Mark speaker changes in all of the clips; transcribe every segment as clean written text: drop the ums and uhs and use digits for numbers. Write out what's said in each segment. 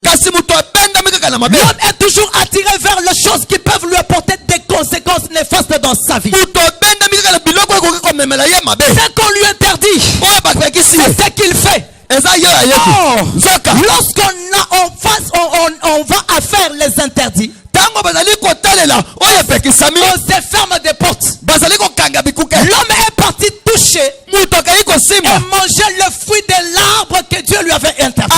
Speaker 1: L'homme est toujours attiré vers les choses qui peuvent lui apporter des conséquences néfastes dans sa vie. C'est qu'on lui interdit. C'est ce qu'il fait. Lorsqu'on va à faire les interdits, on se ferme des portes. L'homme est parti toucher et manger le fruit de l'arbre que Dieu lui avait interdit.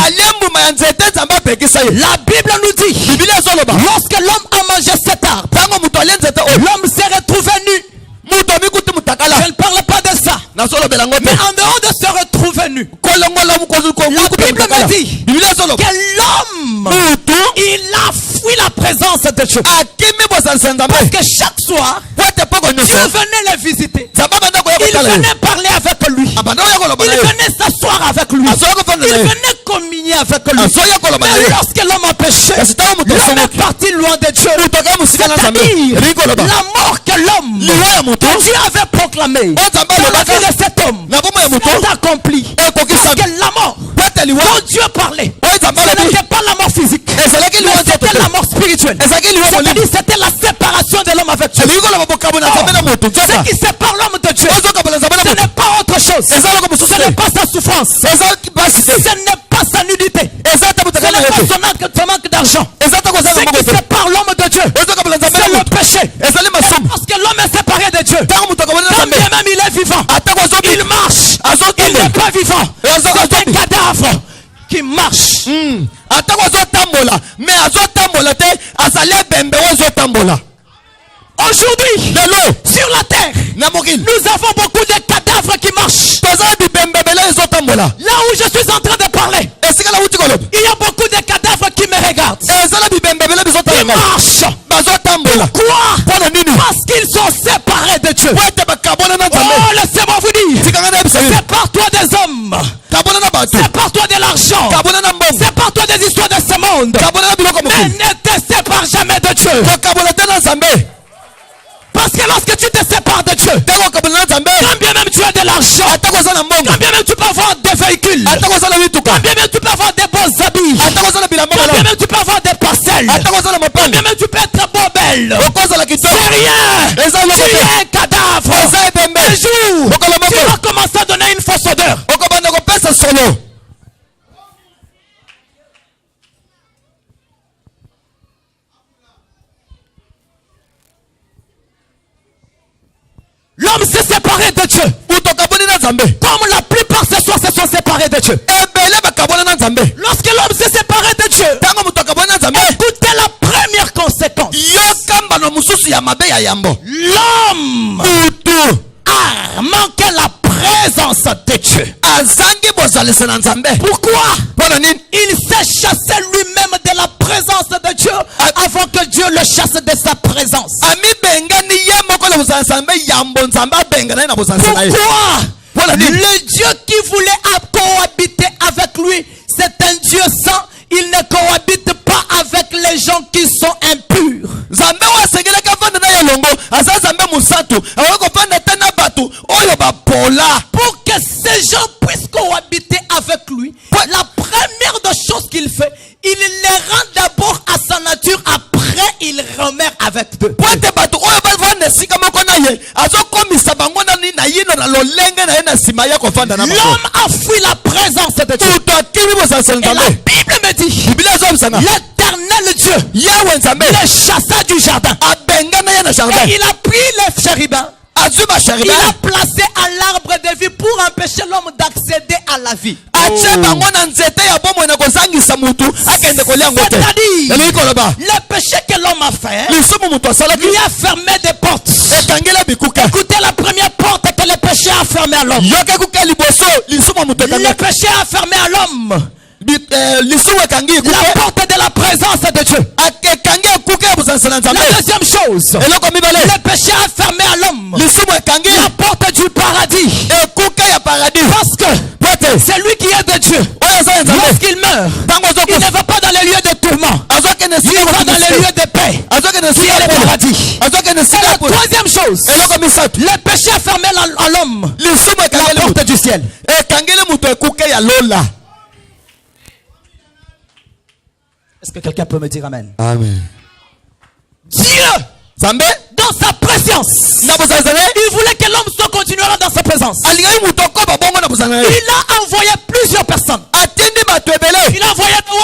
Speaker 1: La Bible nous dit, lorsque l'homme a mangé cet arbre, l'homme s'est retrouvé nu. Je ne parle pas de ça. Mais en dehors de se retrouver nu, la Bible me dit que l'homme, il a fui la présence de Dieu. Parce que chaque soir, Dieu venait le visiter. Il venait parler avec lui. Il venait s'asseoir avec lui. Il venait communier avec lui. Mais lorsque l'homme a péché, l'homme est parti loin de Dieu. C'est-à-dire la mort que l'homme, que Dieu avait proclamé dans la vie de cet homme, s'est accompli. Parce que la mort dont Dieu parlait, ce n'était pas la mort physique, mais c'était la mort spirituelle. C'est-à-dire c'était la séparation de l'homme avec Dieu. Ce qui sépare l'homme de Dieu, ce n'est pas autre chose. Ce n'est pas sa souffrance. Ce n'est pas sa nudité. Ce n'est pas son manque d'argent. Ce qui sépare l'homme de Dieu, c'est le péché. Parce que l'homme est séparé de Dieu. Quand bien même il est vivant, il marche. Il n'est pas vivant. C'est un cadavre qui marche. Aujourd'hui, sur la terre, nous avons beaucoup de cadavres qui marchent. Là où je suis en train de parler, il y a beaucoup de cadavres qui me regardent. Qui marchent. Pourquoi? Parce qu'ils sont séparés de Dieu. Oh, laissez-moi vous dire, sépare-toi des hommes. Sépare-toi de l'argent. Sépare-toi des histoires de ce monde. Mais ne te sépare jamais de Dieu. Parce que lorsque tu te sépares de Dieu, quand bien même tu as de l'argent, quand bien même tu peux avoir des véhicules, quand bien même tu peux avoir des beaux habits, quand bien même tu peux avoir des parcelles, quand bien même tu peux être beau, belle, c'est rien. Tu es un cadavre. Un jour, tu vas commencer à donner une fausse odeur. L'homme s'est séparé de Dieu. Comme la plupart ce soir se sont séparés de Dieu. Lorsque l'homme s'est séparé de Dieu, écoutez la première conséquence. L'homme a manqué la présence de Dieu. Pourquoi? Il s'est chassé lui-même de la présence de Dieu avant que Dieu le chasse de sa présence. Pourquoi? Le Dieu qui voulait cohabiter avec lui, c'est un Dieu saint. Il ne cohabite pas avec les gens qui sont impurs. Pour que ces gens puissent cohabiter avec lui, la première des choses qu'il fait, il les rend d'abord à sa nature, après il remet avec eux. L'homme a fui la présence de Dieu. Et la Bible me dit, l'éternel Dieu le chassa du jardin. Et il a pris les chérubins. Il a placé à l'arbre de vie pour empêcher l'homme d'accéder à la vie. C'est-à-dire, le péché que l'homme a fait lui a fermé des portes. Écoutez la première porte que le péché a fermée à l'homme. Le péché a fermé à l'homme la porte de la présence de Dieu. La deuxième chose, le péché a fermé à l'homme la porte du paradis. Parce que c'est lui qui est de Dieu. Lorsqu'il meurt, il ne va pas dans les lieux de tourment. Il va dans les lieux de paix, qui est le paradis. C'est la troisième chose. Le péché a fermé à l'homme la porte du ciel. Est-ce que quelqu'un peut me dire amen?
Speaker 2: Amen.
Speaker 1: Dieu, dans sa présence, il voulait que l'homme soit continuellement dans sa présence. Il a envoyé plusieurs personnes. Il a envoyé Noé.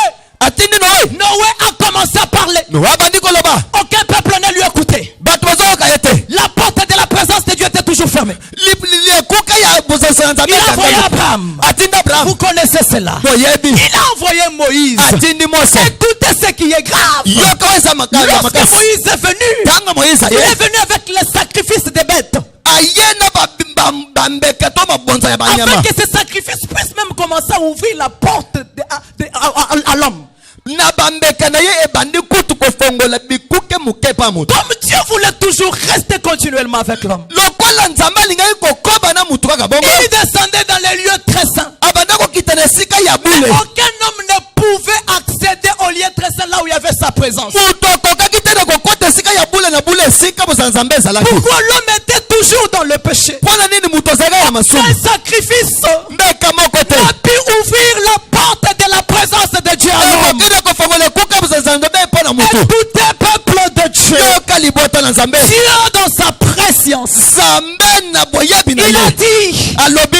Speaker 1: Noé a commencé à parler. Aucun peuple ne lui écoutait. La porte de la présence de Dieu était toujours fermée. Il a envoyé Abraham. Vous connaissez cela. Il a envoyé Moïse. Écoutez ce qui est grave. Lorsque Moïse est venu, il est venu avec le sacrifice des bêtes. Afin que ce sacrifice puisse même commencer à ouvrir la porte à l'homme. Comme Dieu voulait toujours rester continuellement avec l'homme, il descendait dans les lieux très saints. Aucun homme ne pouvait accéder au lieu très saint là où il y avait sa présence. Pourquoi l'homme était toujours dans le péché? Un sacrifice n'a pu ouvrir la porte de la présence de Dieu à l'homme. Écoutez, peuple de Dieu, Dieu dans sa présence, il a dit,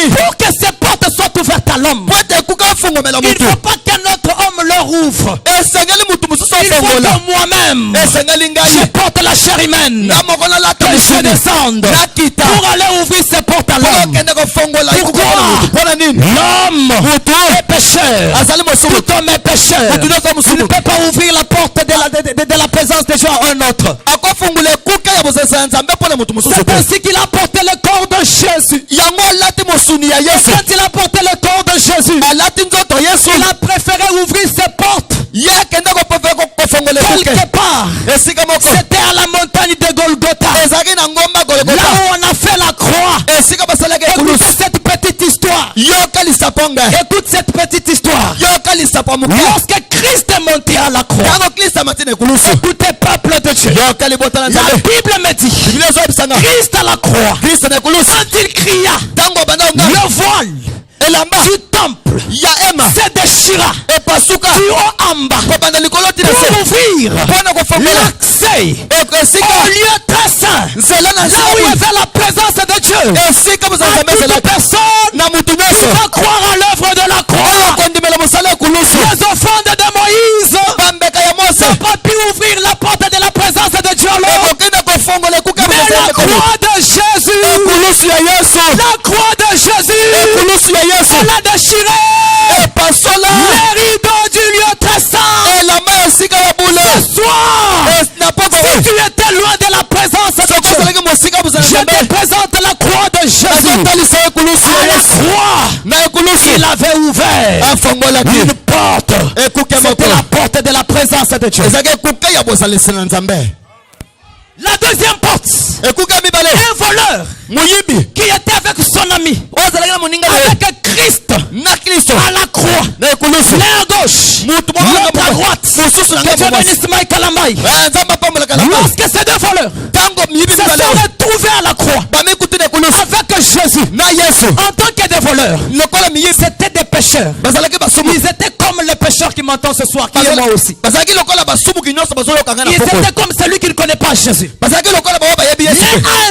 Speaker 1: pour que ces portes soient ouvertes à l'homme, il ne faut pas qu'un autre homme leur ouvre. Il faut que moi-même, je porte la chair humaine, que je descende pour aller ouvrir ces portes à l'homme. Pourquoi? L'homme est pécheur. Tout homme est pécheur. Il ne peut pas ouvrir la porte de la présence de Dieu à un autre. C'est ainsi qu'il a porté le corps de Jésus. Et quand il a porté le corps de Jésus, il a préféré ouvrir ses portes quelque part. C'était à la montagne de Golgotha, là où on a fait la croix. Écoutez cette petite histoire. Écoute cette petite histoire. Lorsque Christ est monté à la croix, écoutez, peuple de Dieu, la Bible me dit, Christ à la croix, quand il cria, le voile du temple se déchira du haut en bas pour ouvrir l'accès au lieu très saint, là où il y avait la présence de Dieu. Toute personne qui va croire à l'œuvre de la croix, les offrandes de Moïse n'ont pas pu ouvrir la porte de la présence de Dieu. Mais la croix de Jésus, la croix de Jésus, elle a déchiré les rideaux du lieu très saint. Ce soir, si tu étais loin de la présence de Dieu, je te présente la croix de Jésus. À la croix, il avait ouvert une porte. C'était la porte de la présence de Dieu. La deuxième porte, un voleur qui était avec son ami, avec Christ à la croix, l'un à gauche, l'autre à droite. Que Dieu bénisse Michael Amai. Lorsque ces deux voleurs se sont retrouvés à la croix avec Jésus, en tant que des voleurs, c'était des pécheurs. Ils étaient comme les pécheurs qui m'entendent ce soir, qui est moi aussi. Ils étaient comme celui qui ne connaît pas Jésus. Il a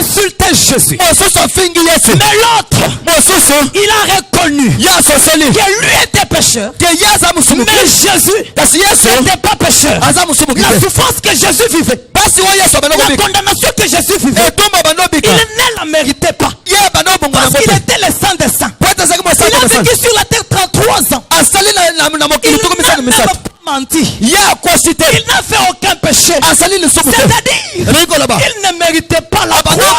Speaker 1: insulté Jésus. Mais l'autre, il a reconnu que lui était pécheur, mais Jésus n'était pas pécheur. La souffrance que Jésus vivait, la condamnation que Jésus vivait, il ne la méritait pas, parce qu'il était le saint des saints. Il a vécu sur la terre 33 ans. Il n'a même pas menti. Il n'a fait aucun péché. C'est-à-dire, il ne méritait pas la croix.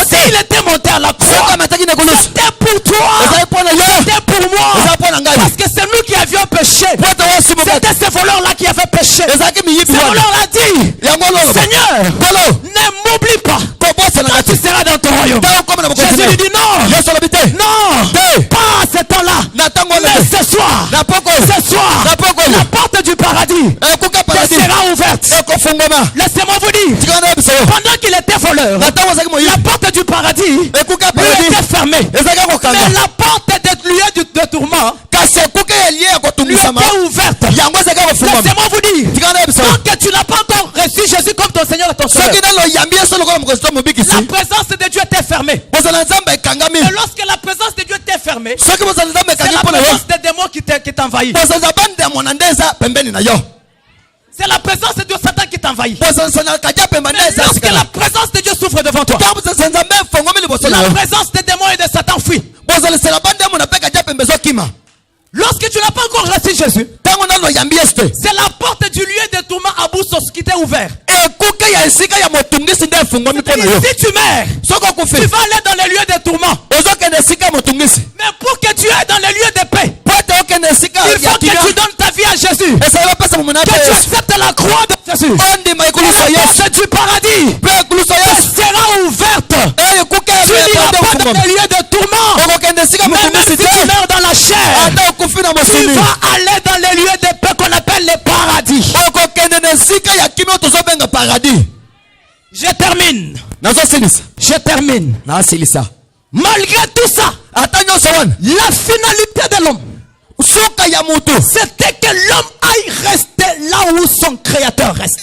Speaker 1: S'il était monté à la croix, c'était pour toi, c'était pour moi, parce que c'est nous qui avions péché. C'était ces voleurs-là qui avaient péché. Ces voleurs-là dit, Seigneur, ne m'oublie pas quand tu seras dans ton royaume. Jésus lui dit non, pas à ce temps-là, mais ce soir, la porte du paradis te sera ouverte. Laissez-moi vous dire, pendant qu'il était voleur, la porte du paradis lui était fermée. Mais la porte des lieux de tourment lui était ouverte. Laissez-moi vous dire, tant que tu n'as pas encore reçu Jésus comme ton Seigneur et ton Sauveur, la présence de Dieu t'est fermée. Et lorsque la présence de Dieu t'est fermée, c'est la présence des démons qui t'envahit. C'est la présence de Dieu, Satan, qui t'envahit. Lorsque la présence de Dieu souffre devant toi, la présence des démons et de Satan fuit. Lorsque tu n'as pas encore reçu Jésus, c'est la porte du lieu de tourment à Boussos qui t'est ouvert. Si tu meurs, tu vas aller dans les lieux de tourment. Mais pour que tu ailles dans les lieux de paix, il faut que tu donnes ta vie à Jésus. Que tu acceptes la croix de Jésus. La porte du paradis sera ouverte. Tu n'iras pas dans les lieux de tourment. Même si tu meurs dans la chair, tu vas aller dans les lieux de paix qu'on appelle les paradis. Je termine. Je termine. Malgré tout ça, la finalité de l'homme, c'était que l'homme aille rester là où son créateur reste.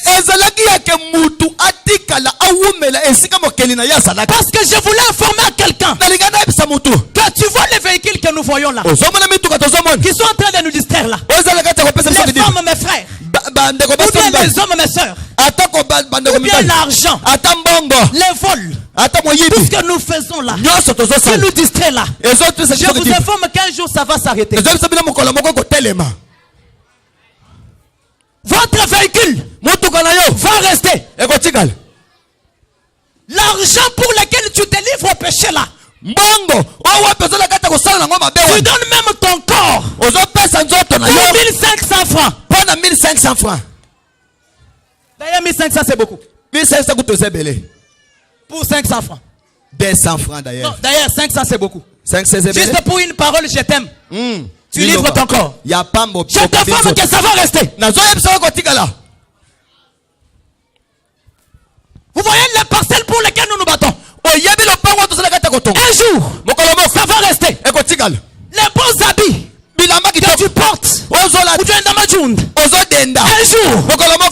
Speaker 1: Parce que je voulais informer à quelqu'un que tu vois les véhicules que nous voyons là, qui sont en train de nous distraire là. Les femmes, mes frères, ou bien les hommes, mes soeurs, ou bien l'argent, les vols, tout ce que nous faisons là, qui nous distrait là, je vous informe qu'un jour ça va s'arrêter. Votre véhicule va rester. L'argent pour lequel tu te livres au péché là, tu donnes même ton corps pour 1500 francs.
Speaker 2: 1500 francs.
Speaker 1: D'ailleurs 1500 c'est beaucoup.
Speaker 2: 1500 c'est
Speaker 1: pour 500 francs.
Speaker 2: 200 francs d'ailleurs.
Speaker 1: Non, d'ailleurs 500 c'est beaucoup.
Speaker 2: 500 c'est
Speaker 1: juste pour une parole je t'aime. Tu livres ton corps. Je t'informe que ça va rester. Vous voyez les parcelles pour lesquelles nous nous battons. Un jour, ça va rester. Les bons habits que tu portes, un jour,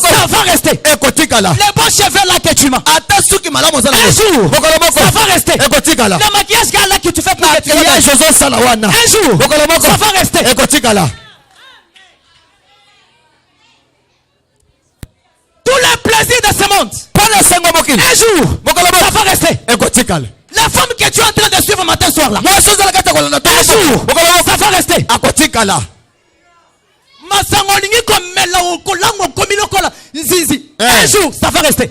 Speaker 1: ça va rester. Les bons cheveux là que tu m'as, un jour, ça va rester. Le maquillage là que tu fais pour être un jour, ça va rester. Tous les plaisirs de ce monde, un jour, ça va rester. La femme que tu es en train de suivre matin soir là, un jour, ça va rester. Un jour, ça va rester.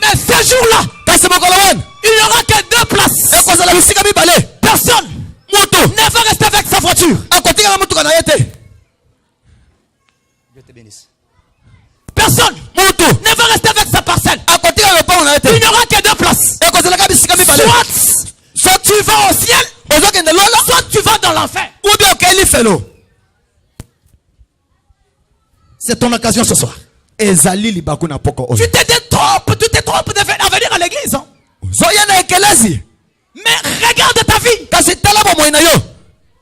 Speaker 1: Mais ce jour-là, il n'y aura que deux places. Personne ne va rester avec sa voiture. Dieu te bénisse. Personne ne va rester avec sa parcelle. Il n'y aura que deux places. Soit tu vas au ciel, soit tu vas dans l'enfer. C'est ton occasion ce soir. Tu t'es trompé à venir à l'église. Hein? Mais regarde ta vie.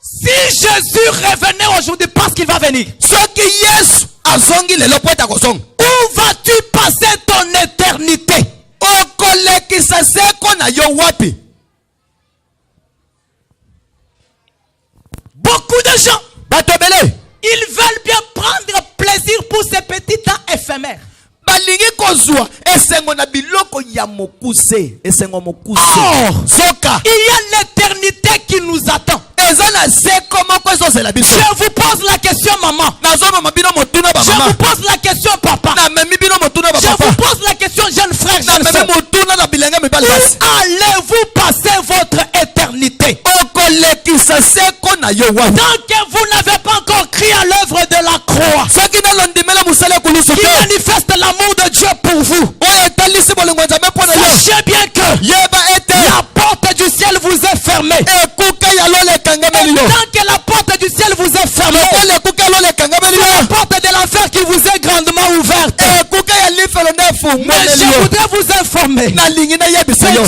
Speaker 1: Si Jésus revenait aujourd'hui parce qu'il va venir, où vas-tu passer ton éternité? Beaucoup de gens, ils veulent bien prendre plaisir pour ces petits temps éphémères. Or, il y a l'éternité qui nous attend. Je vous pose la question, maman. Je vous pose la question, papa. Je vous pose la question, jeune frère, jeune soeur. Où allez-vous passer votre éternité? Tant que vous n'avez pas encore crié à l'œuvre de la croix, qui manifeste l'amour de Dieu pour vous, sachez bien que la porte du ciel vous est fermée. Et tant que la porte du ciel vous est fermée, la porte de l'enfer qui vous est grandement ouverte. Mais je voudrais vous informer que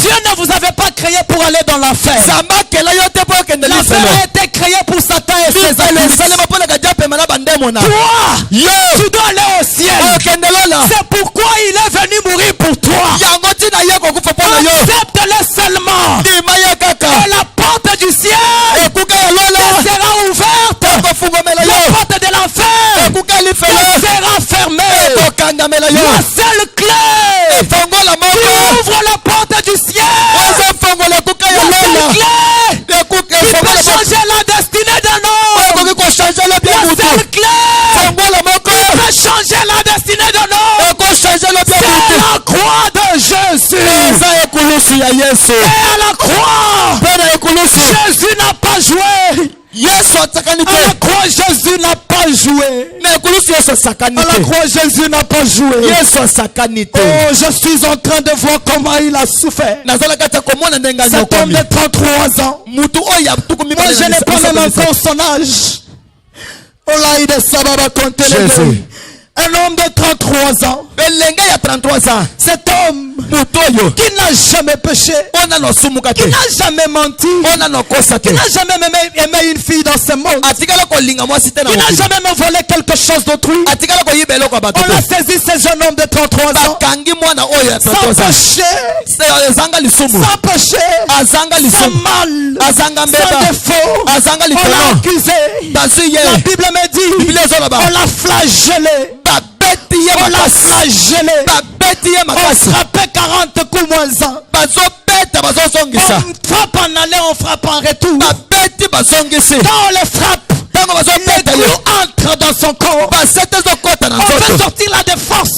Speaker 1: Dieu ne vous avait pas créé pour aller dans l'enfer. L'enfer a été créé pour Satan et ses amis. Toi, tu dois aller au ciel. C'est pourquoi il est venu mourir pour toi. Accepte-le seulement. Et la porte du ciel sera ouverte. La porte de l'enfer sera fermée. La seule clé qui ouvre la porte du ciel, la seule clé qui peut changer la destinée d'un homme, la seule clé qui peut changer la destinée d'un homme, c'est la croix de Jésus. Et à la croix, Jésus n'a pas joué. À la croix, Jésus n'a pas joué. À la croix, Jésus n'a pas joué. Oh, je suis en train de voir comment il a souffert. Cet homme de 33 ans. Moi, je n'ai pas même encore son âge. Jésus. Un homme de 33 ans. Cet homme qui n'a jamais péché, qui n'a jamais menti, qui n'a jamais aimé une fille dans ce monde, qui n'a jamais même volé quelque chose d'autrui. On a saisi ce jeune homme de 33 ans sans péché, sans péché, sans mal, sans défaut. On l'a accusé. La Bible me dit, on l'a flagellé. On l'a flagellé. On frappait 40 coups moins 1. On frappe en aller, on frappe en retour. Quand on le frappe, les coups entrent dans son corps. On fait sortir la défense.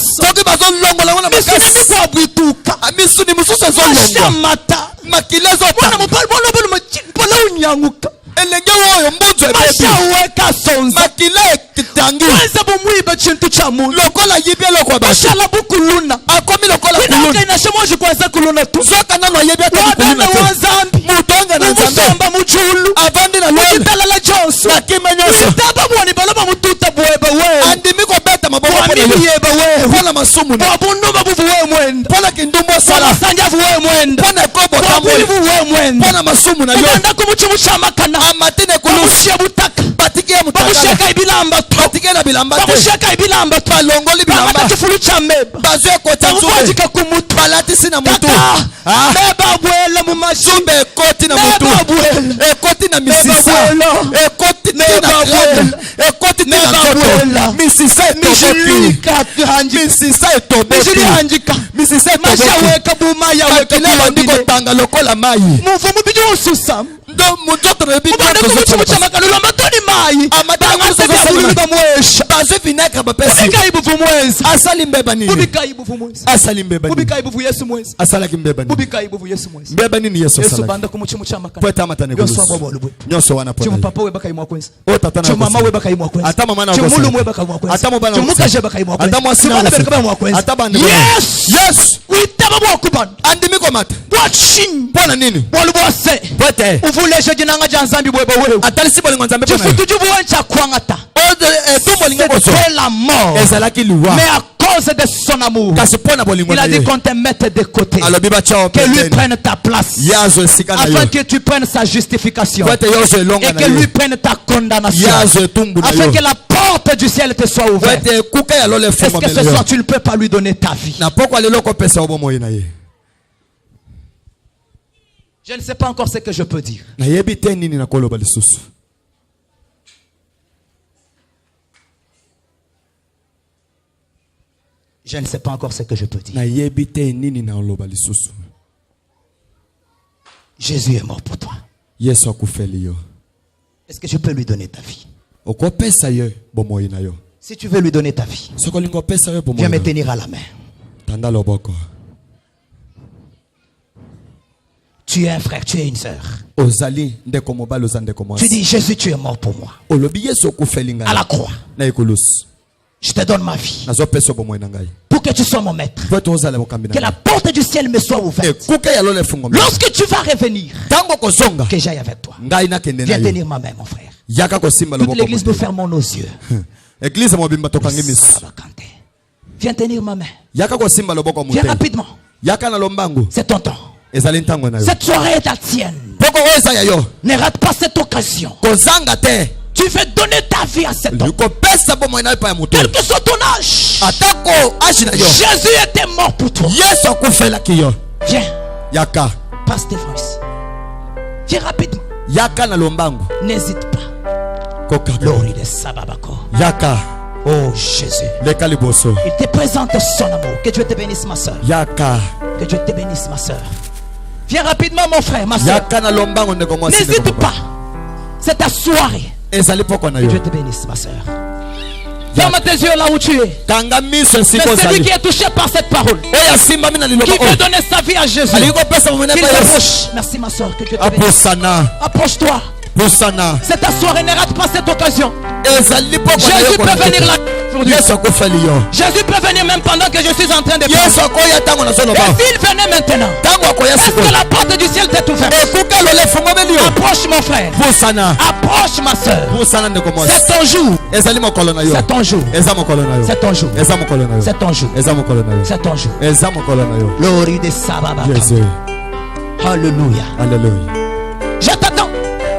Speaker 1: Yes. C'était la mort. Mais à cause de son amour, il a dit qu'on te mette de côté, que lui prenne ta place, afin que tu prennes sa justification et que lui prenne ta condamnation, afin que la porte du ciel te soit ouverte. Est-ce que ce soir tu ne peux pas lui donner ta vie? Je ne sais pas encore ce que je peux dire. Je ne sais pas encore ce que je peux dire. Jésus est mort pour toi. Est-ce que je peux lui donner ta vie? Si tu veux lui donner ta vie, viens me tenir à la main. Tu es un frère, tu es une sœur. Tu dis, Jésus, tu es mort pour moi. À la croix. Je te donne ma vie. Pour que tu sois mon maître. Que la porte du ciel me soit ouverte. Lorsque tu vas revenir, que j'aille avec toi. Viens tenir ma main, mon frère. Toute l'église, nous fermons nos yeux. Viens tenir ma main. Viens rapidement. C'est ton temps. Cette soirée est la tienne. Ne rate pas cette occasion. Tu veux donner ta vie à cet homme. Quel que soit ton âge. Jésus était mort pour toi. Viens. Passe devant ici. Viens rapidement. N'hésite pas. Gloire de Sababako. Oh Jésus. Il te présente son amour. Que Dieu te bénisse, ma soeur. Que Dieu te bénisse, ma soeur. Viens rapidement, mon frère, ma soeur. N'hésite pas. C'est ta soirée. Que Dieu te bénisse, ma soeur. Ferme tes yeux là où tu es. C'est celui qui est touché par cette parole, qui veut donner sa vie à Jésus. Qu'il s'approche. Merci, ma soeur. Que Dieu te bénisse. Approche-toi. C'est ta soirée, ne rate pas cette occasion. Jésus peut venir là aujourd'hui. Jésus peut venir même pendant que je suis en train de parler. Et s'il venait maintenant, est-ce que la porte du ciel t'est ouverte? Approche, mon frère. Approche, ma soeur. C'est ton jour. C'est ton jour. C'est ton jour. C'est ton jour. C'est ton jour. Gloire de Sababa. Alléluia. Je t'attends.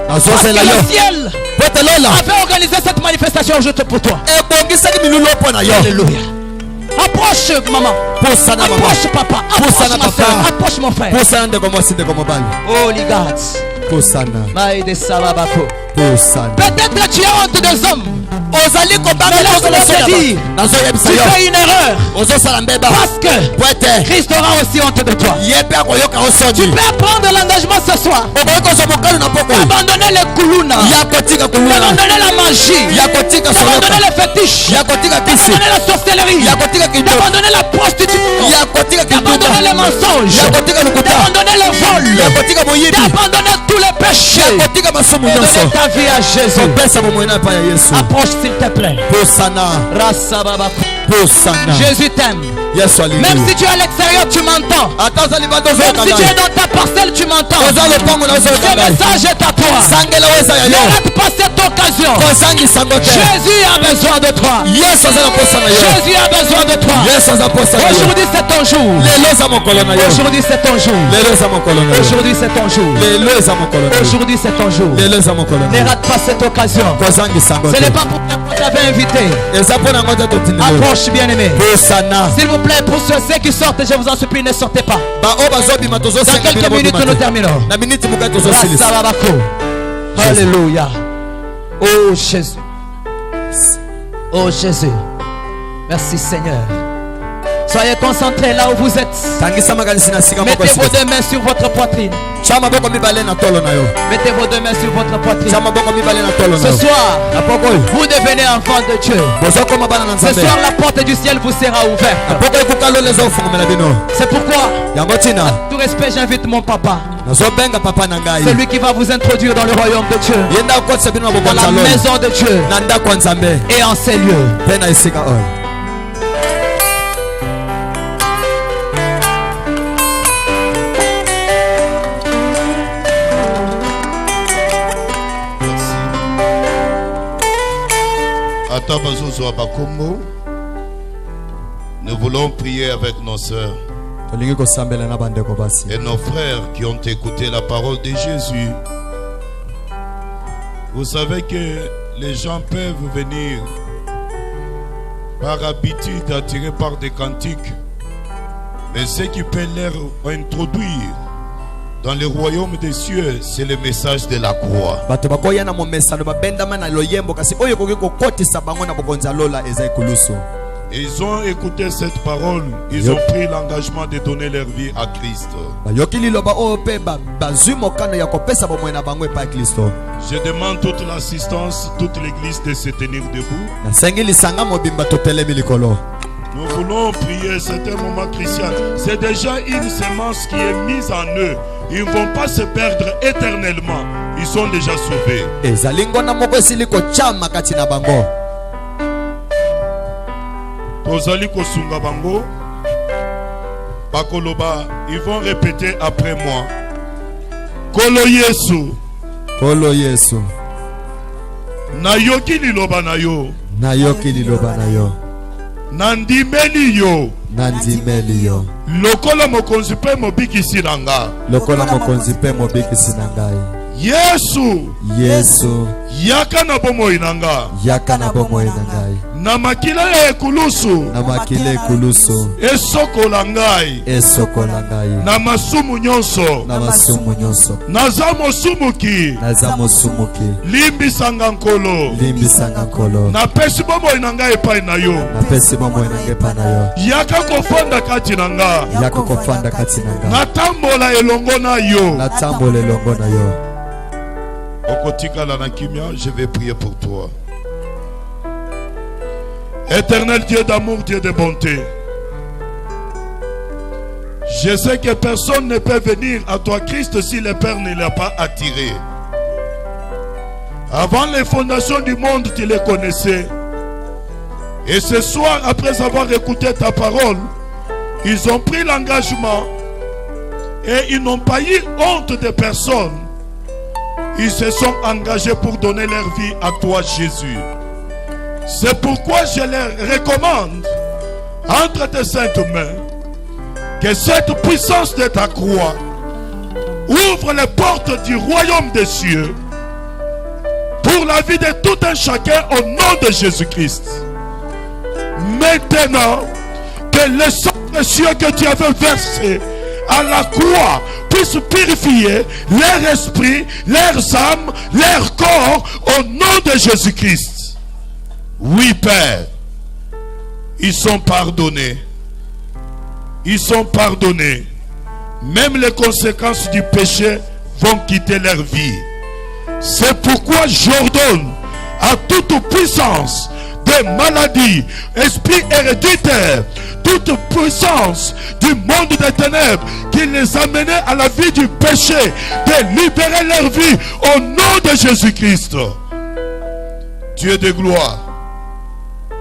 Speaker 1: Parce que le ciel avait organisé cette manifestation juste pour toi. Alléluia. Approche, maman. Approche, papa. Approche, ma soeur. Approche, mon frère. Holy God. Maïde Salabako. Peut-être que tu as honte des hommes. Mais laisse-moi te dire, tu fais une erreur. Parce que Christ aura aussi honte de toi. Tu peux prendre l'engagement ce soir. Abandonner les koulouna. Abandonner la magie. Abandonner les fétiches. Abandonner la sorcellerie. Abandonner la prostitution. Abandonner les mensonges. Abandonner le vol. Abandonner tous les péchés. Donner ta vie à Jésus. Approche s'il te plaît. Jésus t'aime. Même si tu es à l'extérieur, tu m'entends. Même si tu es dans ta parcelle, tu m'entends. Ce message est à toi. Ne rate pas cette occasion. Jésus a besoin de toi. Jésus a besoin de toi. Aujourd'hui c'est ton jour. Aujourd'hui c'est ton jour. Aujourd'hui c'est ton jour. Aujourd'hui c'est ton jour. Ne rate pas cette occasion. Ce n'est pas pour ça que j'avais invité. Approche, bien-aimé. S'il vous plaît, pour ceux qui sortent, je vous en supplie, ne sortez pas. Dans quelques minutes, nous terminons. Alléluia. Oh Jésus. Oh Jésus. Merci Seigneur. Soyez concentrés là où vous êtes. Mettez vos deux mains sur votre poitrine. Mettez vos deux mains sur votre poitrine. Ce soir, vous devenez enfant de Dieu. Ce soir, la porte du ciel vous sera ouverte. C'est pourquoi, à tout respect, j'invite mon papa. C'est lui qui va vous introduire dans le royaume de Dieu, dans la maison de Dieu et en ces lieux.
Speaker 3: Nous voulons prier avec nos sœurs et nos frères qui ont écouté la parole de Jésus. Vous savez que les gens peuvent venir par habitude attirés par des cantiques, mais ce qui peut leur introduire dans le royaume des cieux, c'est le message de la croix. Ils ont écouté cette parole, ils ont pris l'engagement de donner leur vie à Christ. Je demande toute l'assistance, toute l'église de se tenir debout. Nous voulons prier, c'est un moment crucial. C'est déjà une semence qui est mise en eux. Ils ne vont pas se perdre éternellement. Ils sont déjà sauvés. Tozali kosunga bango. Bakoloba, ils vont répéter après moi. Kolo Yesu.
Speaker 2: Kolo Yesu.
Speaker 3: Nayoki liloba na yo.
Speaker 2: Nayoki liloba na yo.
Speaker 3: Nandimeli yo.
Speaker 2: Nandimeli yo.
Speaker 3: Lokola mokonzi pe mobikisi na nga.
Speaker 2: Lokola mokonzi pe mobikisi na ngai.
Speaker 3: Yesu.
Speaker 2: Yesu.
Speaker 3: Yaka na bomoi na nga.
Speaker 2: Yaka na bomoi na ngai.
Speaker 3: Na makila ya ekulusu.
Speaker 2: Na makila ekulusu.
Speaker 3: Esokola ngai.
Speaker 2: Esokola ngai.
Speaker 3: Na masumu nyonso.
Speaker 2: Na masumu nyonso.
Speaker 3: Naza mosumuki.
Speaker 2: Naza mosumuki.
Speaker 3: Limbisanga nkolo.
Speaker 2: Limbisanga nkolo.
Speaker 3: Na pesi bomoi na ngai epai na yo.
Speaker 2: Na pesi bomoi na ngai epai na yo.
Speaker 3: Yaka kofanda kati na nga.
Speaker 2: Yaka kofanda kati na nga.
Speaker 3: Natambola elongo na yo.
Speaker 2: Natambola elongo na yo.
Speaker 3: Okotikala na kimia, je vais prier pour toi. Éternel Dieu d'amour, Dieu de bonté, je sais que personne ne peut venir à toi, Christ, si le Père ne l'a pas attiré. Avant les fondations du monde, tu les connaissais. Et ce soir, après avoir écouté ta parole, ils ont pris l'engagement et ils n'ont pas eu honte de personne. Ils se sont engagés pour donner leur vie à toi, Jésus. C'est pourquoi je leur recommande, entre tes saintes mains, que cette puissance de ta croix ouvre les portes du royaume des cieux pour la vie de tout un chacun au nom de Jésus-Christ. Maintenant, que le sang précieux que tu avais versé à la croix puisse purifier leur esprit, leurs âmes, leur corps au nom de Jésus-Christ. Oui, Père, ils sont pardonnés. Ils sont pardonnés. Même les conséquences du péché vont quitter leur vie. C'est pourquoi j'ordonne à toute puissance de maladie, esprit héréditaire, toute puissance du monde des ténèbres qui les a menés à la vie du péché, de libérer leur vie au nom de Jésus-Christ. Dieu de gloire,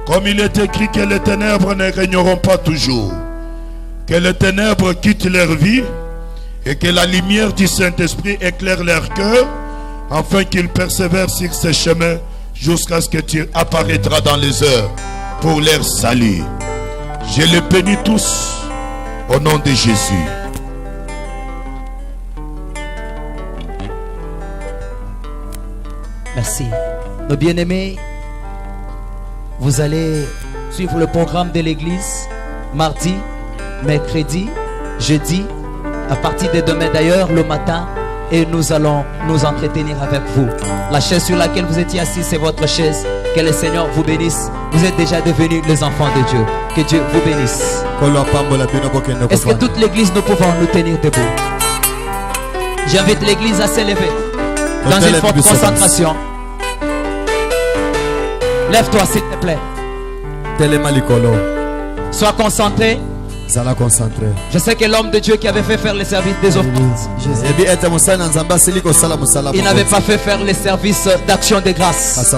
Speaker 3: comme il est écrit que les ténèbres ne régneront pas toujours, que les ténèbres quittent leur vie et que la lumière du Saint-Esprit éclaire leur cœur afin qu'ils persévèrent sur ce chemin jusqu'à ce que tu apparaîtras dans les heures pour leur salut. Je les bénis tous au nom de Jésus.
Speaker 4: Merci. Nos bien-aimés, vous allez suivre le programme de l'église mardi, mercredi, jeudi, à partir de demain d'ailleurs, le matin, et nous allons nous entretenir avec vous. La chaise sur laquelle vous étiez assis, c'est votre chaise. Que le Seigneur vous bénisse. Vous êtes déjà devenus les enfants de Dieu. Que Dieu vous bénisse. Est-ce que toute l'église, nous pouvons nous tenir debout? J'invite l'église à s'élever dans une forte concentration. Lève-toi s'il te plaît. Sois concentré. Je sais que l'homme de Dieu qui avait fait faire le service des offrandes, il n'avait pas fait faire le service d'action de grâce.